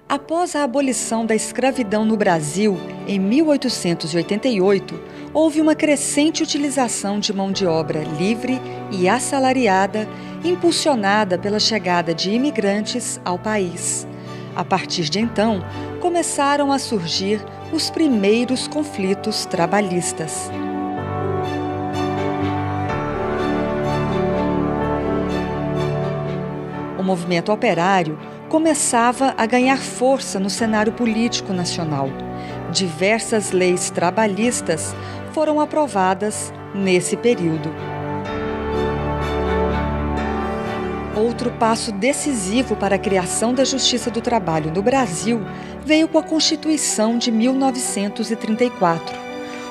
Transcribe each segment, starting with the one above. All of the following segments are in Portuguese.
Após a abolição da escravidão no Brasil, em 1888, houve uma crescente utilização de mão de obra livre e assalariada, impulsionada pela chegada de imigrantes ao país. A partir de então, começaram a surgir os primeiros conflitos trabalhistas. O movimento operário começava a ganhar força no cenário político nacional. Diversas leis trabalhistas foram aprovadas nesse período. Outro passo decisivo para a criação da Justiça do Trabalho no Brasil veio com a Constituição de 1934.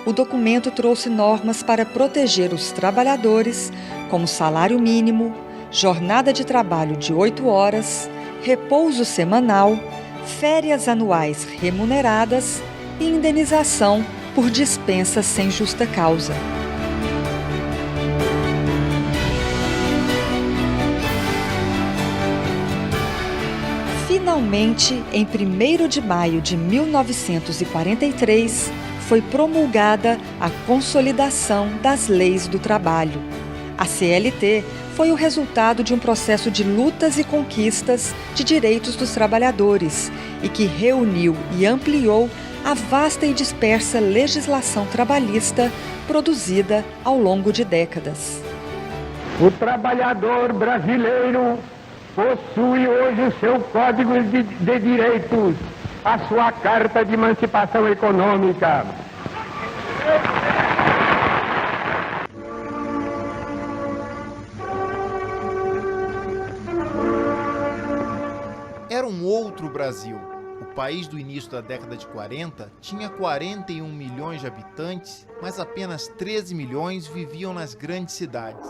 O documento trouxe normas para proteger os trabalhadores, como salário mínimo, jornada de trabalho de 8 horas, repouso semanal, férias anuais remuneradas e indenização por dispensa sem justa causa. Finalmente, em 1º de maio de 1943, foi promulgada a Consolidação das Leis do Trabalho. A CLT foi o resultado de um processo de lutas e conquistas de direitos dos trabalhadores e que reuniu e ampliou a vasta e dispersa legislação trabalhista produzida ao longo de décadas. O trabalhador brasileiro possui hoje o seu Código de Direitos, a sua Carta de Emancipação Econômica. Era um outro Brasil. O país do início da década de 40 tinha 41 milhões de habitantes, mas apenas 13 milhões viviam nas grandes cidades.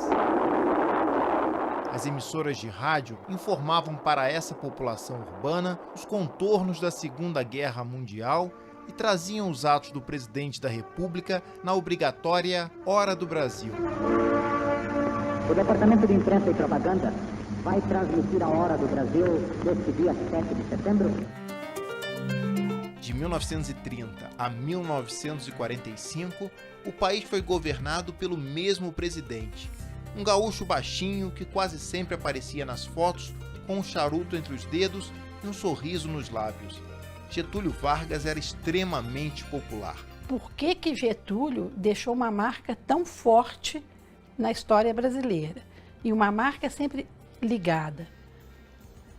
As emissoras de rádio informavam para essa população urbana os contornos da Segunda Guerra Mundial e traziam os atos do presidente da República na obrigatória Hora do Brasil. O Departamento de Imprensa e Propaganda vai transmitir a Hora do Brasil deste dia 7 de setembro. De 1930 a 1945, o país foi governado pelo mesmo presidente, um gaúcho baixinho que quase sempre aparecia nas fotos com um charuto entre os dedos e um sorriso nos lábios. Getúlio Vargas era extremamente popular. Por que Getúlio deixou uma marca tão forte na história brasileira? E uma marca sempre ligada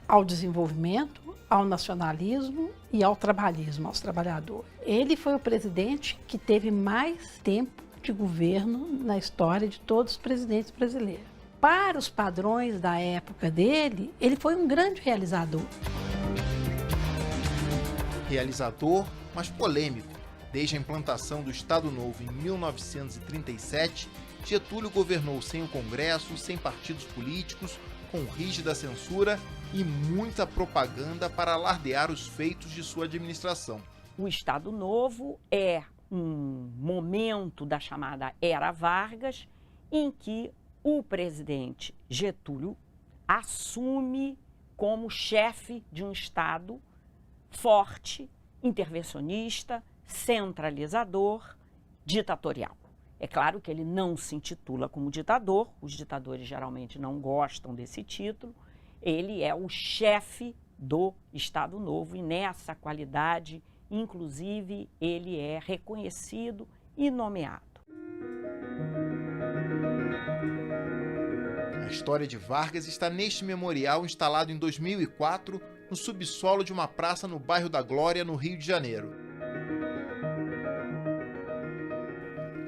ao desenvolvimento, ao nacionalismo e ao trabalhismo, aos trabalhadores. Ele foi o presidente que teve mais tempo de governo na história de todos os presidentes brasileiros. Para os padrões da época dele, ele foi um grande realizador. Realizador, mas polêmico. Desde a implantação do Estado Novo em 1937, Getúlio governou sem o Congresso, sem partidos políticos, com rígida censura e muita propaganda para alardear os feitos de sua administração. O Estado Novo é um momento da chamada Era Vargas, em que o presidente Getúlio assume como chefe de um Estado forte, intervencionista, centralizador, ditatorial. É claro que ele não se intitula como ditador, os ditadores geralmente não gostam desse título, ele é o chefe do Estado Novo e nessa qualidade, inclusive, ele é reconhecido e nomeado. A história de Vargas está neste memorial instalado em 2004 no subsolo de uma praça no bairro da Glória, no Rio de Janeiro.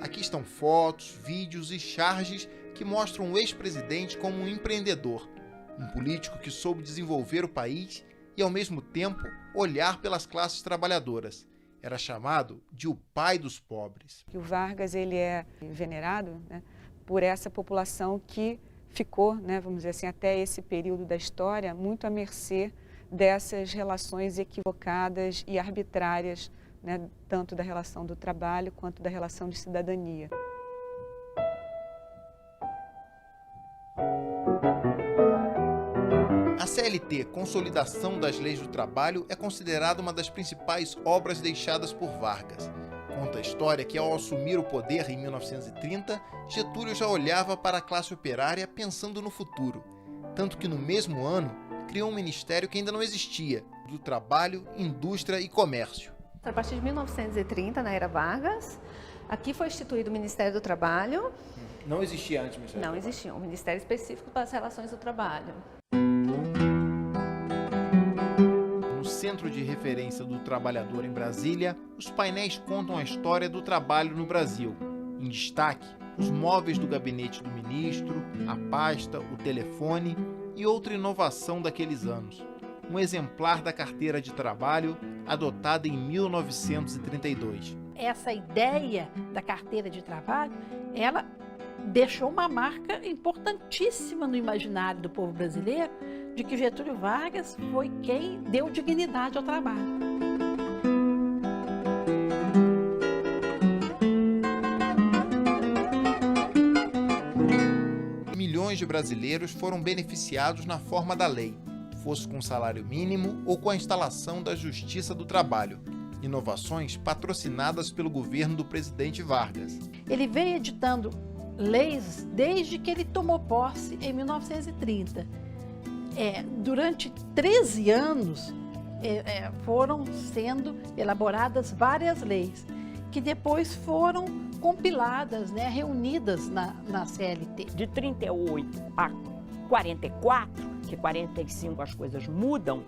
Aqui estão fotos, vídeos e charges que mostram o ex-presidente como um empreendedor, um político que soube desenvolver o país e, ao mesmo tempo, olhar pelas classes trabalhadoras. Era chamado de o pai dos pobres. O Vargas ele é venerado, né, por essa população que ficou, né, vamos dizer assim, até esse período da história, muito à mercê dessas relações equivocadas e arbitrárias, né, tanto da relação do trabalho quanto da relação de cidadania. A CLT, Consolidação das Leis do Trabalho, é considerada uma das principais obras deixadas por Vargas. Conta a história que, ao assumir o poder em 1930, Getúlio já olhava para a classe operária pensando no futuro. Tanto que, no mesmo ano, criou um ministério que ainda não existia, do Trabalho, Indústria e Comércio. A partir de 1930, na era Vargas, aqui foi instituído o Ministério do Trabalho. Não existia antes o Ministério do Trabalho? Não existia, um Ministério específico para as relações do trabalho. No Centro de Referência do Trabalhador em Brasília, os painéis contam a história do trabalho no Brasil. Em destaque, os móveis do gabinete do ministro, a pasta, o telefone e outra inovação daqueles anos. Um exemplar da carteira de trabalho adotada em 1932. Essa ideia da carteira de trabalho, ela deixou uma marca importantíssima no imaginário do povo brasileiro de que Getúlio Vargas foi quem deu dignidade ao trabalho. Milhões de brasileiros foram beneficiados na forma da lei, fosse com salário mínimo ou com a instalação da Justiça do Trabalho. Inovações patrocinadas pelo governo do presidente Vargas. Ele veio editando leis desde que ele tomou posse em 1930. Durante 13 anos foram sendo elaboradas várias leis, que depois foram compiladas, reunidas na CLT. De 38 a 44, que 45 as coisas mudam,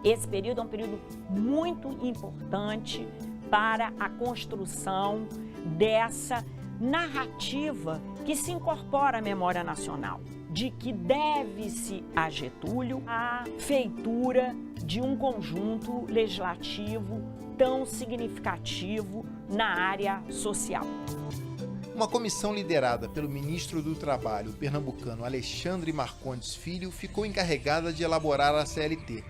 esse período é um período muito importante para a construção dessa narrativa que se incorpora à memória nacional, de que deve-se a Getúlio a feitura de um conjunto legislativo tão significativo na área social. Uma comissão liderada pelo ministro do Trabalho pernambucano Alexandre Marcondes Filho ficou encarregada de elaborar a CLT.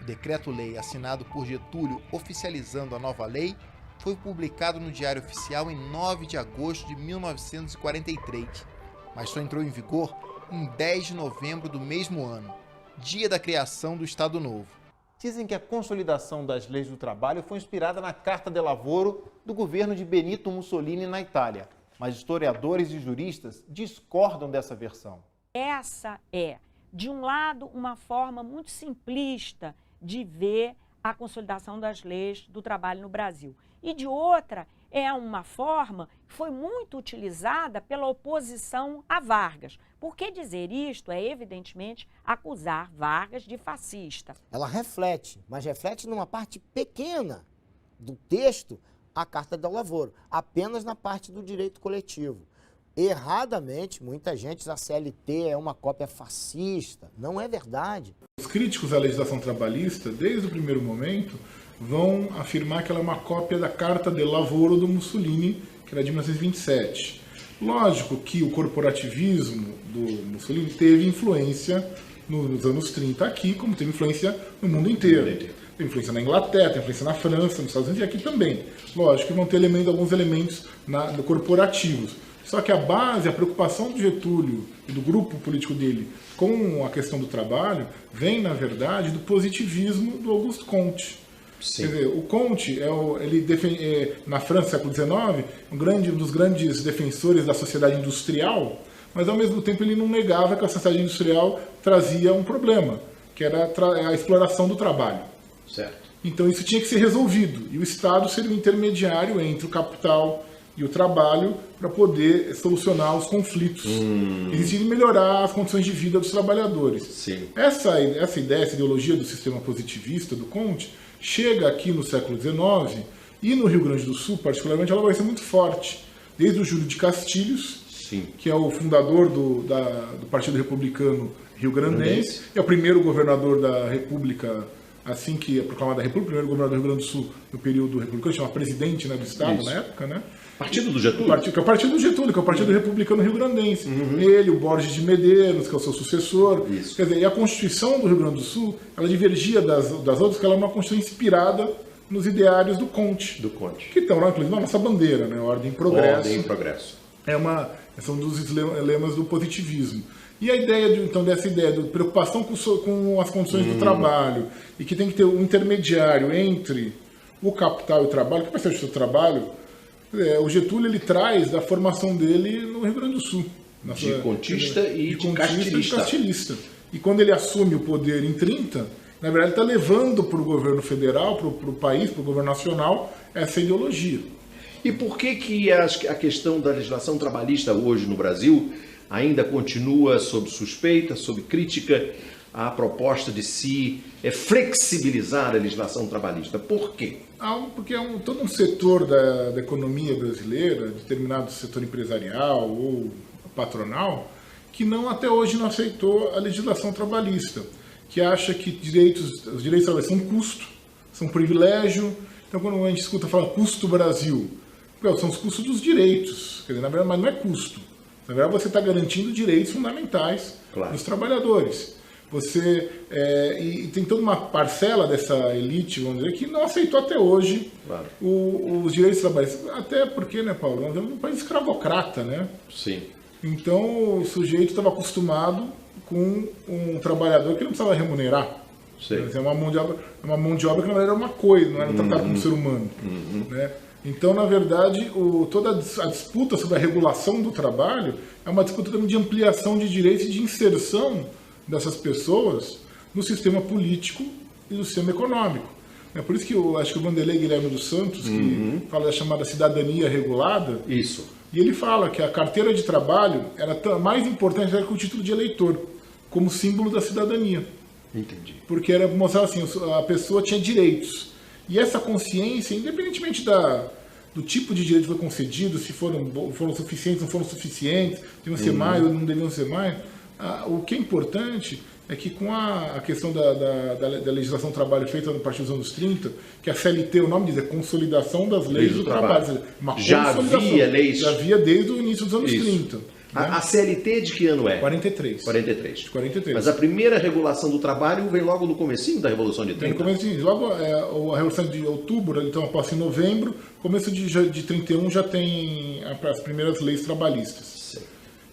O decreto-lei assinado por Getúlio oficializando a nova lei foi publicado no Diário Oficial em 9 de agosto de 1943, mas só entrou em vigor em 10 de novembro do mesmo ano, dia da criação do Estado Novo. Dizem que a consolidação das leis do trabalho foi inspirada na Carta de Lavoro do governo de Benito Mussolini na Itália, mas historiadores e juristas discordam dessa versão. Essa é, de um lado, uma forma muito simplista de ver a consolidação das leis do trabalho no Brasil. E de outra, é uma forma que foi muito utilizada pela oposição a Vargas. Por que dizer isto é, evidentemente, acusar Vargas de fascista. Ela reflete, mas reflete numa parte pequena do texto, a Carta do Lavoro, apenas na parte do direito coletivo. Erradamente, muita gente diz que a CLT é uma cópia fascista. Não é verdade. Os críticos à legislação trabalhista, desde o primeiro momento, vão afirmar que ela é uma cópia da Carta de Lavoro do Mussolini, que era de 1927. Lógico que o corporativismo do Mussolini teve influência nos anos 30 aqui, como teve influência no mundo inteiro. Tem influência na Inglaterra, tem influência na França, nos Estados Unidos e aqui também. Lógico que vão ter alguns elementos corporativos. Só que a base, a preocupação do Getúlio e do grupo político dele com a questão do trabalho vem, na verdade, do positivismo do Auguste Comte. Sim. Quer dizer, o Comte, na França, século XIX, um dos grandes defensores da sociedade industrial, mas ao mesmo tempo ele não negava que a sociedade industrial trazia um problema, que era a exploração do trabalho. Certo. Então isso tinha que ser resolvido, e o Estado seria o intermediário entre o capital e o trabalho para poder solucionar os conflitos e melhorar as condições de vida dos trabalhadores. Sim. Essa ideia, essa ideologia do sistema positivista do Comte chega aqui no século XIX e no Rio Grande do Sul, particularmente, ela vai ser muito forte. Desde o Júlio de Castilhos, sim, que é o fundador do Partido Republicano Rio-Grandense, é o primeiro governador da República, assim que é proclamada a República, o primeiro governador do Rio Grande do Sul no período republicano, chama presidente, né, do Estado. Isso. Na época, né? Partido do Getúlio? Que é o Partido do Getúlio, que é o Partido Republicano Rio-Grandense. Ele, o Borges de Medeiros, que é o seu sucessor. Isso. Quer dizer, e a Constituição do Rio Grande do Sul, ela divergia das outras, porque ela é uma Constituição inspirada nos ideários do Comte. Que estão lá, inclusive, na nossa bandeira, né? Ordem e Progresso. Ordem e Progresso. São um dos lemas do positivismo. E a ideia dessa ideia de preocupação com as condições do trabalho, e que tem que ter um intermediário entre o capital e o trabalho, que vai ser o trabalho, o Getúlio ele traz da formação dele no Rio Grande do Sul. De contista e de castilhista. E quando ele assume o poder em 30, na verdade está levando para o governo federal, para o país, para o governo nacional, essa ideologia. E por que a questão da legislação trabalhista hoje no Brasil ainda continua sob suspeita, sob crítica, a proposta de se flexibilizar a legislação trabalhista? Por quê? Porque todo um setor da economia brasileira, determinado setor empresarial ou patronal, que até hoje não aceitou a legislação trabalhista, que acha que os direitos trabalhistas são um custo, são um privilégio. Então, quando a gente escuta falar custo Brasil, são os custos dos direitos, quer dizer, na verdade, mas não é custo. Na verdade, você está garantindo direitos fundamentais dos trabalhadores. E tem toda uma parcela dessa elite, vamos dizer, que não aceitou até hoje os direitos trabalhistas. Até porque, né, Paulo, nós vivemos num país escravocrata, né? Sim. Então, o sujeito estava acostumado com um trabalhador que não precisava remunerar. É uma mão de obra que, na verdade, era uma coisa, não era tratado como ser humano. Né? Então, na verdade, toda a disputa sobre a regulação do trabalho é uma disputa também de ampliação de direitos e de inserção dessas pessoas no sistema político e no sistema econômico. É por isso que eu acho que o Vanderlei Guilherme dos Santos, que fala da chamada cidadania regulada, e ele fala que a carteira de trabalho era mais importante que o título de eleitor, como símbolo da cidadania. Entendi. Porque era mostrar assim, a pessoa tinha direitos. E essa consciência, independentemente do tipo de direito que foi concedido, se foram suficientes, não foram suficientes, deviam ser mais ou não deviam ser mais, o que é importante é que com a questão da legislação do trabalho feita a partir dos anos 30, que a CLT, o nome diz, é Consolidação das Leis do Trabalho. Já havia leis? Já havia desde o início dos anos 30. Né? A CLT de que ano é? 43. 43. De 43. Mas a primeira regulação do trabalho vem logo no comecinho da Revolução de 30? Vem no comecinho. Logo, a Revolução de Outubro, então após em novembro, começo de 31 já tem as primeiras leis trabalhistas.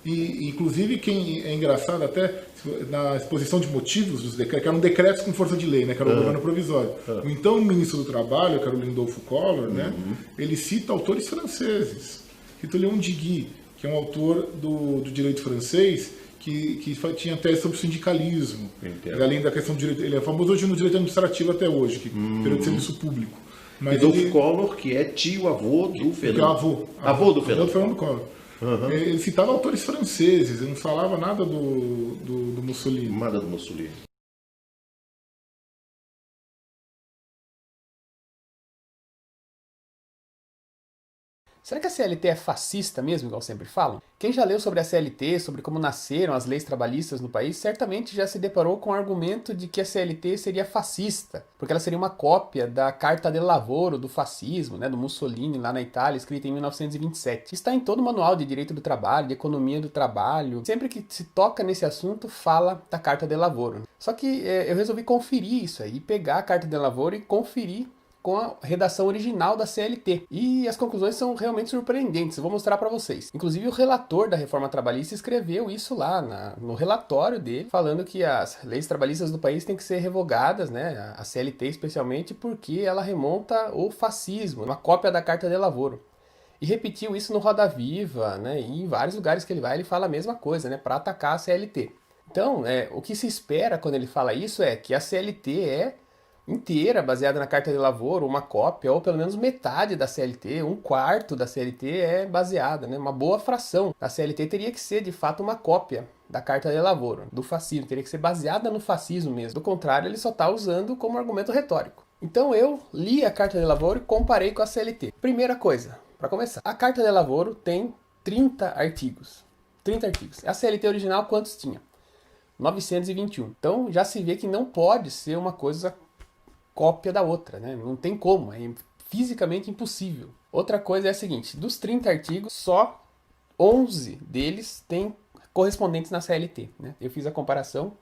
E, inclusive, quem é engraçado até, na exposição de motivos dos decretos, que eram decretos com força de lei, né, que era o governo provisório. O então ministro do Trabalho, que era o Lindolfo Collor, né, ele cita autores franceses. Cita Leon Digui, que é um autor do direito francês, que tinha tese sobre sindicalismo. Além da questão do direito, ele é famoso hoje no direito administrativo até hoje, que período de serviço público. Lindolfo Collor, que é tio-avô do Fernando. Avô do Fernando Collor. Ele citava autores franceses, ele não falava nada do Mussolini. Nada do Mussolini. Será que a CLT é fascista mesmo, igual sempre falam? Quem já leu sobre a CLT, sobre como nasceram as leis trabalhistas no país, certamente já se deparou com o argumento de que a CLT seria fascista, porque ela seria uma cópia da Carta del Lavoro, do fascismo, né, do Mussolini, lá na Itália, escrita em 1927. Está em todo o manual de direito do trabalho, de economia do trabalho. Sempre que se toca nesse assunto, fala da Carta del Lavoro. Só que eu resolvi conferir isso aí, pegar a Carta del Lavoro e conferir com a redação original da CLT. E as conclusões são realmente surpreendentes, eu vou mostrar para vocês. Inclusive o relator da reforma trabalhista escreveu isso lá no relatório dele, falando que as leis trabalhistas do país têm que ser revogadas, né, a CLT especialmente, porque ela remonta ao fascismo, uma cópia da Carta del Lavoro. E repetiu isso no Roda Viva, né, e em vários lugares que ele vai, ele fala a mesma coisa, né, para atacar a CLT. Então, o que se espera quando ele fala isso é que a CLT é inteira, baseada na Carta de Lavoro, uma cópia, ou pelo menos metade da CLT, um quarto da CLT é baseada, né? Uma boa fração da CLT teria que ser, de fato, uma cópia da Carta de Lavoro, do fascismo, teria que ser baseada no fascismo mesmo. Do contrário, ele só está usando como argumento retórico. Então eu li a Carta de Lavoro e comparei com a CLT. Primeira coisa, para começar, a Carta de Lavoro tem 30 artigos. 30 artigos. A CLT original quantos tinha? 921. Então já se vê que não pode ser uma coisa cópia da outra, né? Não tem como, é fisicamente impossível. Outra coisa é a seguinte, dos 30 artigos, só 11 deles têm correspondentes na CLT, né? Eu fiz a comparação,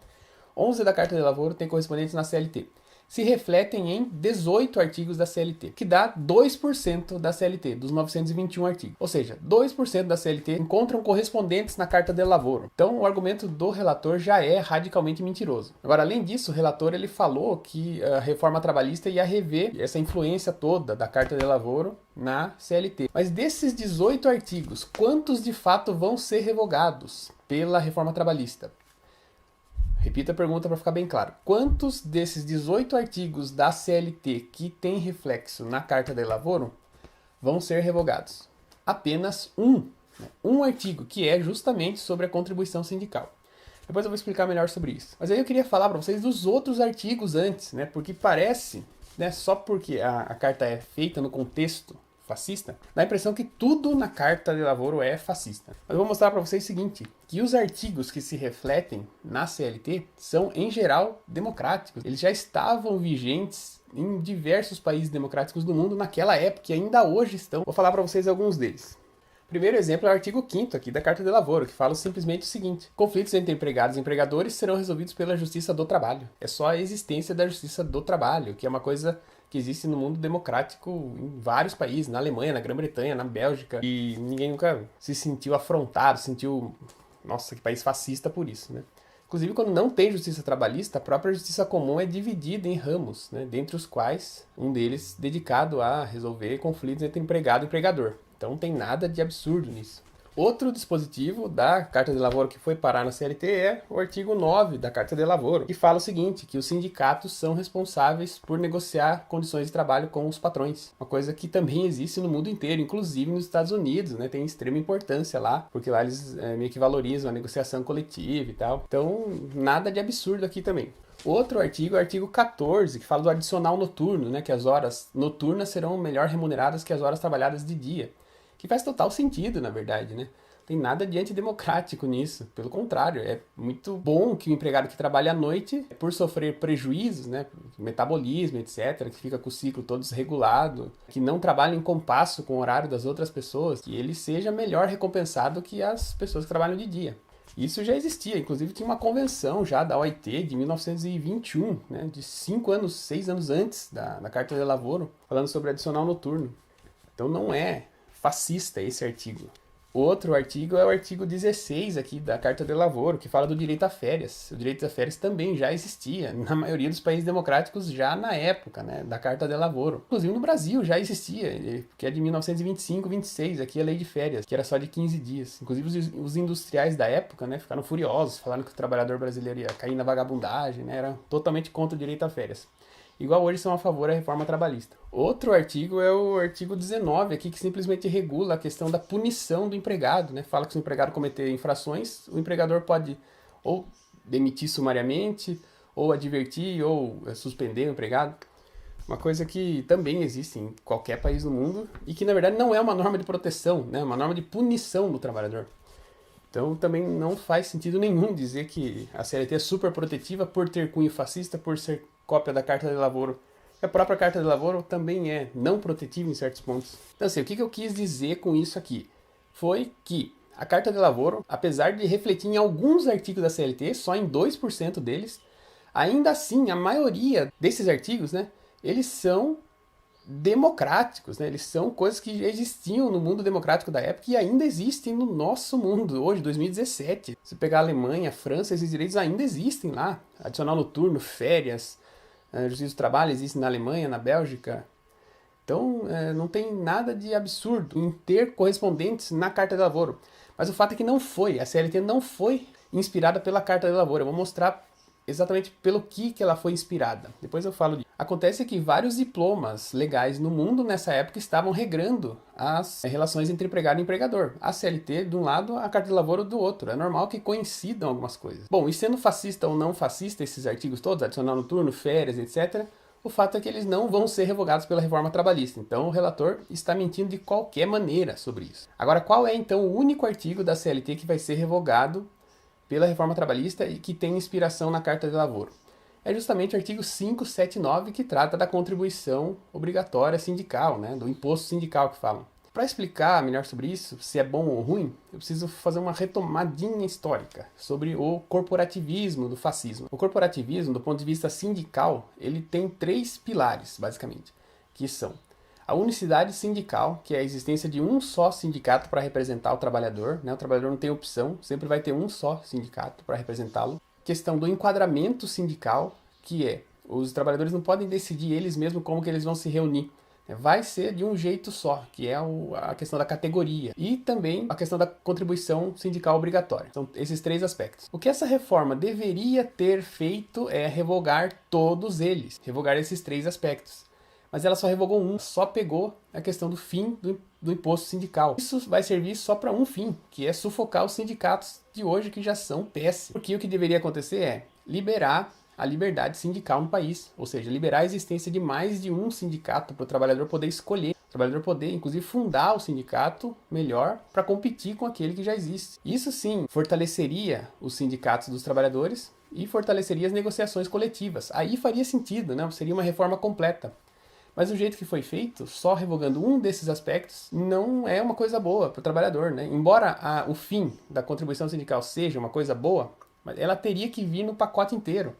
11 da Carta de Lavoro têm correspondentes na CLT. se refletem em 18 artigos da CLT, que dá 2% da CLT, dos 921 artigos. Ou seja, 2% da CLT encontram correspondentes na Carta de Lavoro. Então, o argumento do relator já é radicalmente mentiroso. Agora, além disso, o relator ele falou que a reforma trabalhista ia rever essa influência toda da Carta de Lavoro na CLT. Mas desses 18 artigos, quantos de fato vão ser revogados pela reforma trabalhista? Repito a pergunta para ficar bem claro. Quantos desses 18 artigos da CLT que tem reflexo na Carta de Lavoro vão ser revogados? Apenas um. Um artigo, que é justamente sobre a contribuição sindical. Depois eu vou explicar melhor sobre isso. Mas aí eu queria falar para vocês dos outros artigos antes, né? Porque parece, né, só porque a carta é feita no contexto fascista, dá a impressão que tudo na Carta de Lavoro é fascista. Mas eu vou mostrar para vocês o seguinte, que os artigos que se refletem na CLT são, em geral, democráticos. Eles já estavam vigentes em diversos países democráticos do mundo naquela época e ainda hoje estão. Vou falar para vocês alguns deles. O primeiro exemplo é o artigo 5º aqui da Carta de Lavoro, que fala simplesmente o seguinte: conflitos entre empregados e empregadores serão resolvidos pela Justiça do Trabalho. É só a existência da Justiça do Trabalho, que é uma coisa que existe no mundo democrático em vários países, na Alemanha, na Grã-Bretanha, na Bélgica, e ninguém nunca se sentiu afrontado, nossa, que país fascista por isso, né? Inclusive, quando não tem justiça trabalhista, a própria justiça comum é dividida em ramos, né? Dentre os quais um deles dedicado a resolver conflitos entre empregado e empregador. Então não tem nada de absurdo nisso. Outro dispositivo da Carta de Lavoro que foi parar na CLT é o artigo 9 da Carta de Lavoro, que fala o seguinte, que os sindicatos são responsáveis por negociar condições de trabalho com os patrões. Uma coisa que também existe no mundo inteiro, inclusive nos Estados Unidos, né? Tem extrema importância lá, porque lá eles meio que valorizam a negociação coletiva e tal. Então, nada de absurdo aqui também. Outro artigo é o artigo 14, que fala do adicional noturno, né? Que as horas noturnas serão melhor remuneradas que as horas trabalhadas de dia. Que faz total sentido, na verdade, né? Não tem nada de antidemocrático nisso. Pelo contrário, é muito bom que o empregado que trabalha à noite, por sofrer prejuízos, né? Metabolismo, etc., que fica com o ciclo todo desregulado, que não trabalha em compasso com o horário das outras pessoas, que ele seja melhor recompensado que as pessoas que trabalham de dia. Isso já existia, inclusive tinha uma convenção já da OIT de 1921, né? De 6 anos antes da Carta de Lavoro, falando sobre adicional noturno. Então não é fascista esse artigo. Outro artigo é o artigo 16 aqui da Carta de Lavoro, que fala do direito a férias. O direito a férias também já existia, na maioria dos países democráticos já na época, né, da Carta de Lavoro. Inclusive no Brasil já existia, que é de 1925, 26, aqui a lei de férias, que era só de 15 dias. Inclusive os industriais da época, né, ficaram furiosos, falaram que o trabalhador brasileiro ia cair na vagabundagem, né, era totalmente contra o direito a férias. Igual hoje são a favor da reforma trabalhista. Outro artigo é o artigo 19 aqui, que simplesmente regula a questão da punição do empregado, né? Fala que se o empregado cometer infrações, o empregador pode ou demitir sumariamente, ou advertir, ou suspender o empregado. Uma coisa que também existe em qualquer país do mundo e que, na verdade, não é uma norma de proteção, né? É uma norma de punição do trabalhador. Então também não faz sentido nenhum dizer que a CLT é super protetiva por ter cunho fascista, por ser cópia da Carta de Lavoro. A própria Carta de Lavoro também é não protetiva em certos pontos. Então assim, o que eu quis dizer com isso aqui? Foi que a Carta de Lavoro, apesar de refletir em alguns artigos da CLT, só em 2% deles, ainda assim a maioria desses artigos, né, eles são democráticos, né? Eles são coisas que já existiam no mundo democrático da época e ainda existem no nosso mundo, hoje, 2017. Se pegar a Alemanha, a França, esses direitos ainda existem lá. Adicional noturno, férias, justiça do trabalho existe na Alemanha, na Bélgica. Então, não tem nada de absurdo em ter correspondentes na Carta de Lavoro. Mas o fato é que não foi, a CLT não foi inspirada pela Carta de Lavoro. Eu vou mostrar exatamente pelo que ela foi inspirada. Depois eu falo disso. Acontece que vários diplomas legais no mundo nessa época estavam regrando as relações entre empregado e empregador. A CLT de um lado, a Carta de Lavoro do outro. É normal que coincidam algumas coisas. Bom, e sendo fascista ou não fascista esses artigos todos, adicional noturno, férias, etc., o fato é que eles não vão ser revogados pela reforma trabalhista. Então o relator está mentindo de qualquer maneira sobre isso. Agora, qual é então o único artigo da CLT que vai ser revogado pela reforma trabalhista e que tem inspiração na Carta de Lavoro? É justamente o artigo 579, que trata da contribuição obrigatória sindical, né, do imposto sindical que falam. Para explicar melhor sobre isso, se é bom ou ruim, eu preciso fazer uma retomadinha histórica sobre o corporativismo do fascismo. O corporativismo, do ponto de vista sindical, ele tem 3 pilares, basicamente, que são a unicidade sindical, que é a existência de um só sindicato para representar o trabalhador, né? O trabalhador não tem opção, sempre vai ter um só sindicato para representá-lo. Questão do enquadramento sindical, que é os trabalhadores não podem decidir eles mesmos como que eles vão se reunir. Vai ser de um jeito só, que é a questão da categoria. E também a questão da contribuição sindical obrigatória. São esses 3 aspectos. O que essa reforma deveria ter feito é revogar todos eles. Revogar esses 3 aspectos. Mas ela só revogou um, só pegou a questão do fim do imposto sindical. Isso vai servir só para um fim, que é sufocar os sindicatos de hoje, que já são péssimos. Porque o que deveria acontecer é liberar a liberdade sindical no país, ou seja, liberar a existência de mais de um sindicato para o trabalhador poder escolher, o trabalhador poder, inclusive, fundar o sindicato melhor para competir com aquele que já existe. Isso sim fortaleceria os sindicatos dos trabalhadores e fortaleceria as negociações coletivas. Aí faria sentido, né? Seria uma reforma completa. Mas o jeito que foi feito, só revogando um desses aspectos, não é uma coisa boa para o trabalhador, né? Embora o fim da contribuição sindical seja uma coisa boa, mas ela teria que vir no pacote inteiro.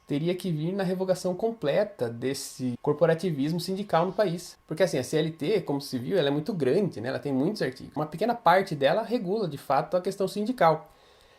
Teria que vir na revogação completa desse corporativismo sindical no país. Porque assim, a CLT, como se viu, ela é muito grande, né? Ela tem muitos artigos. Uma pequena parte dela regula, de fato, a questão sindical.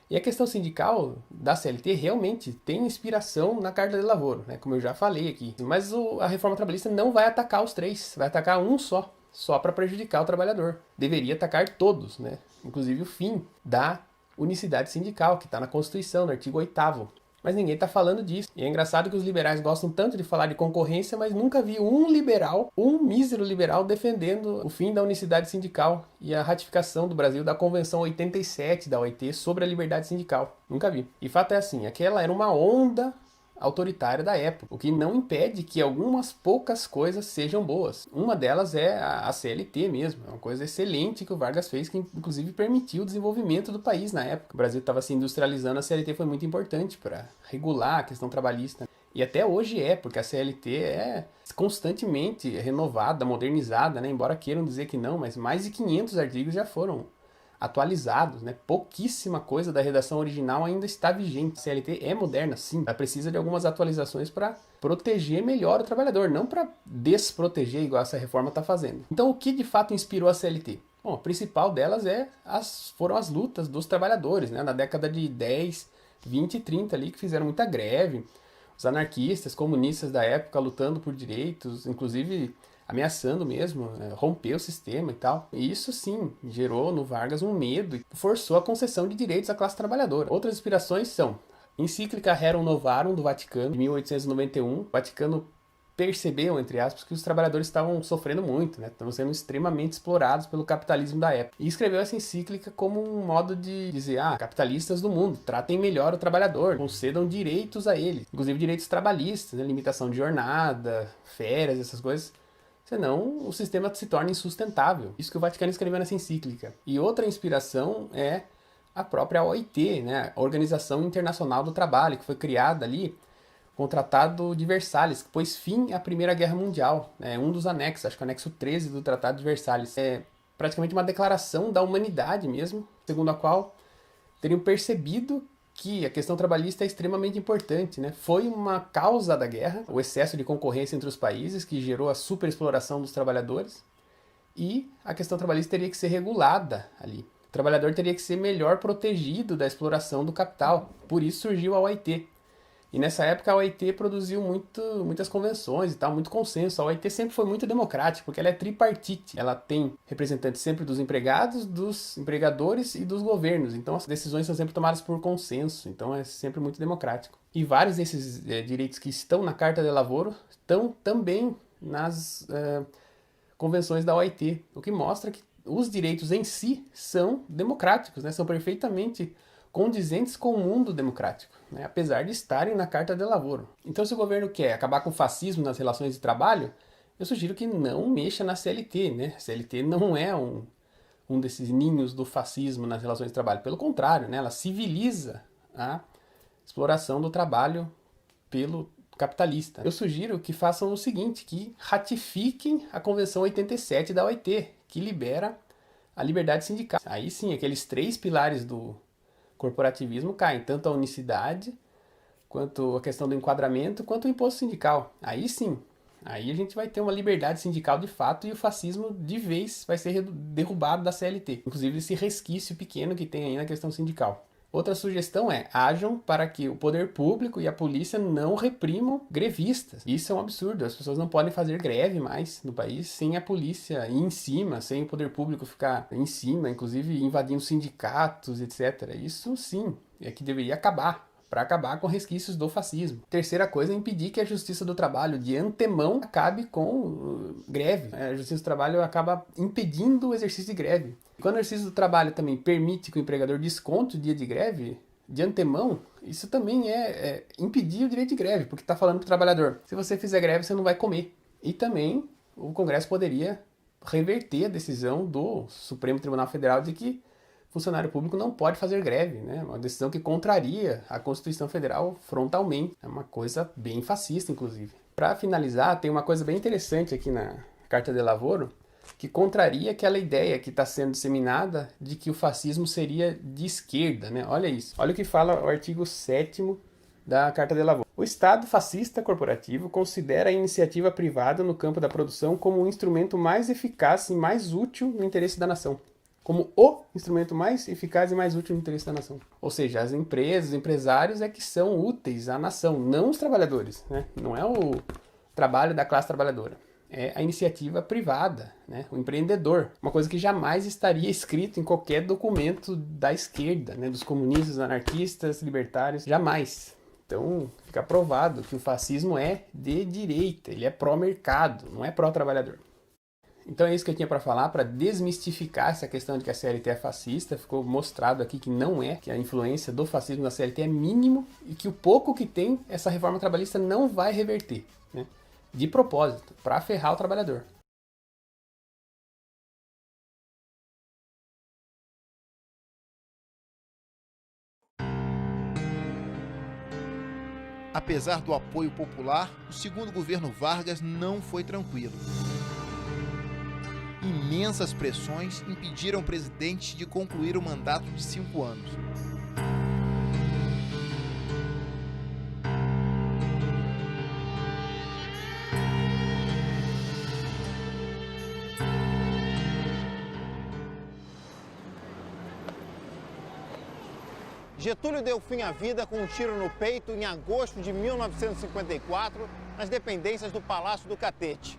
E a questão sindical da CLT realmente tem inspiração na Carta de Lavoro, né? Como eu já falei aqui. Mas a reforma trabalhista não vai atacar os 3, vai atacar um só para prejudicar o trabalhador. Deveria atacar todos, né? Inclusive o fim da unicidade sindical, que está na Constituição, no artigo 8º. Mas ninguém está falando disso. E é engraçado que os liberais gostam tanto de falar de concorrência, mas nunca vi um liberal, um mísero liberal, defendendo o fim da unicidade sindical e a ratificação do Brasil da Convenção 87 da OIT sobre a liberdade sindical. Nunca vi. E fato é assim, aquela era uma onda autoritária da época, o que não impede que algumas poucas coisas sejam boas. Uma delas é a CLT mesmo, é uma coisa excelente que o Vargas fez, que inclusive permitiu o desenvolvimento do país na época. O Brasil estava se industrializando, a CLT foi muito importante para regular a questão trabalhista. E até hoje porque a CLT é constantemente renovada, modernizada, né? Embora queiram dizer que não, mas mais de 500 artigos já foram atualizados, né? Pouquíssima coisa da redação original ainda está vigente. A CLT é moderna, sim. Ela precisa de algumas atualizações para proteger melhor o trabalhador, não para desproteger, igual essa reforma está fazendo. Então, o que de fato inspirou a CLT? Bom, a principal delas foram as lutas dos trabalhadores, né? Na década de 10, 20 e 30 ali, que fizeram muita greve. Os anarquistas, comunistas da época lutando por direitos, inclusive ameaçando mesmo, romper o sistema e tal. E isso sim gerou no Vargas um medo e forçou a concessão de direitos à classe trabalhadora. Outras inspirações são Encíclica Rerum Novarum do Vaticano, de 1891. O Vaticano percebeu, entre aspas, que os trabalhadores estavam sofrendo muito, né? Estavam sendo extremamente explorados pelo capitalismo da época. E escreveu essa encíclica como um modo de dizer, capitalistas do mundo, tratem melhor o trabalhador, concedam direitos a ele, inclusive direitos trabalhistas, né? Limitação de jornada, férias, essas coisas, senão o sistema se torna insustentável. Isso que o Vaticano escreveu nessa encíclica. E outra inspiração é a própria OIT, né? A Organização Internacional do Trabalho, que foi criada ali com o Tratado de Versalhes, que pôs fim à Primeira Guerra Mundial. É um dos anexos, acho que o anexo 13 do Tratado de Versalhes. É praticamente uma declaração da humanidade mesmo, segundo a qual teriam percebido que a questão trabalhista é extremamente importante, né? Foi uma causa da guerra, o excesso de concorrência entre os países, que gerou a superexploração dos trabalhadores, e a questão trabalhista teria que ser regulada ali. O trabalhador teria que ser melhor protegido da exploração do capital. Por isso surgiu a OIT. E nessa época a OIT produziu muitas convenções e tal, muito consenso. A OIT sempre foi muito democrática, porque ela é tripartite. Ela tem representantes sempre dos empregados, dos empregadores e dos governos. Então as decisões são sempre tomadas por consenso. Então é sempre muito democrático. E vários desses direitos que estão na Carta de Lavoro estão também nas convenções da OIT. O que mostra que os direitos em si são democráticos, né? São perfeitamente condizentes com o mundo democrático, né? Apesar de estarem na Carta de Lavoro. Então, se o governo quer acabar com o fascismo nas relações de trabalho, eu sugiro que não mexa na CLT, né? A CLT não é um desses ninhos do fascismo nas relações de trabalho. Pelo contrário, né? Ela civiliza a exploração do trabalho pelo capitalista. Eu sugiro que façam o seguinte, que ratifiquem a Convenção 87 da OIT, que libera a liberdade sindical. Aí sim, aqueles 3 pilares do corporativismo caem, tanto a unicidade, quanto a questão do enquadramento, quanto o imposto sindical. Aí sim, aí a gente vai ter uma liberdade sindical de fato e o fascismo de vez vai ser derrubado da CLT. Inclusive esse resquício pequeno que tem aí na questão sindical. Outra sugestão é, ajam para que o poder público e a polícia não reprimam grevistas. Isso é um absurdo, as pessoas não podem fazer greve mais no país sem a polícia ir em cima, sem o poder público ficar em cima, inclusive invadindo sindicatos, etc. Isso sim, é que deveria acabar, para acabar com resquícios do fascismo. Terceira coisa é impedir que a Justiça do Trabalho de antemão acabe com greve. A Justiça do Trabalho acaba impedindo o exercício de greve. Quando o exercício do trabalho também permite que o empregador desconte o dia de greve, de antemão, isso também é impedir o direito de greve, porque está falando para o trabalhador, se você fizer greve, você não vai comer. E também o Congresso poderia reverter a decisão do Supremo Tribunal Federal de que funcionário público não pode fazer greve, né? Uma decisão que contraria a Constituição Federal frontalmente. É uma coisa bem fascista, inclusive. Para finalizar, tem uma coisa bem interessante aqui na Carta de Lavoro, que contraria aquela ideia que está sendo disseminada de que o fascismo seria de esquerda, né? Olha isso. Olha o que fala o artigo 7º da Carta de Lavoro. O Estado fascista corporativo considera a iniciativa privada no campo da produção como o instrumento mais eficaz e mais útil no interesse da nação. Como o instrumento mais eficaz e mais útil no interesse da nação. Ou seja, as empresas, os empresários é que são úteis à nação, não os trabalhadores, né? Não é o trabalho da classe trabalhadora. É a iniciativa privada, né? O empreendedor. Uma coisa que jamais estaria escrito em qualquer documento da esquerda, né? Dos comunistas, anarquistas, libertários, jamais. Então, fica provado que o fascismo é de direita, ele é pró-mercado, não é pró-trabalhador. Então é isso que eu tinha para falar, para desmistificar essa questão de que a CLT é fascista. Ficou mostrado aqui que não é, que a influência do fascismo na CLT é mínimo e que o pouco que tem, essa reforma trabalhista não vai reverter, né? De propósito, para ferrar o trabalhador. Apesar do apoio popular, o segundo governo Vargas não foi tranquilo. Imensas pressões impediram o presidente de concluir o mandato de 5 anos. Getúlio deu fim à vida com um tiro no peito em agosto de 1954, nas dependências do Palácio do Catete.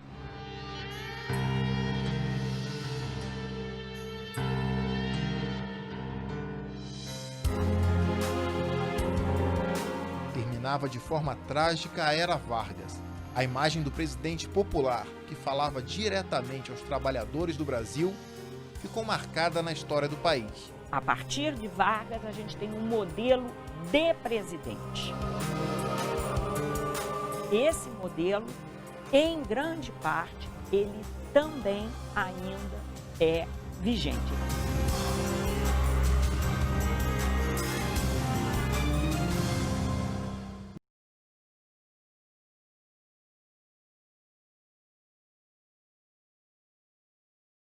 Terminava de forma trágica a Era Vargas. A imagem do presidente popular, que falava diretamente aos trabalhadores do Brasil, ficou marcada na história do país. A partir de Vargas, a gente tem um modelo de presidente. Esse modelo, em grande parte, ele também ainda é vigente.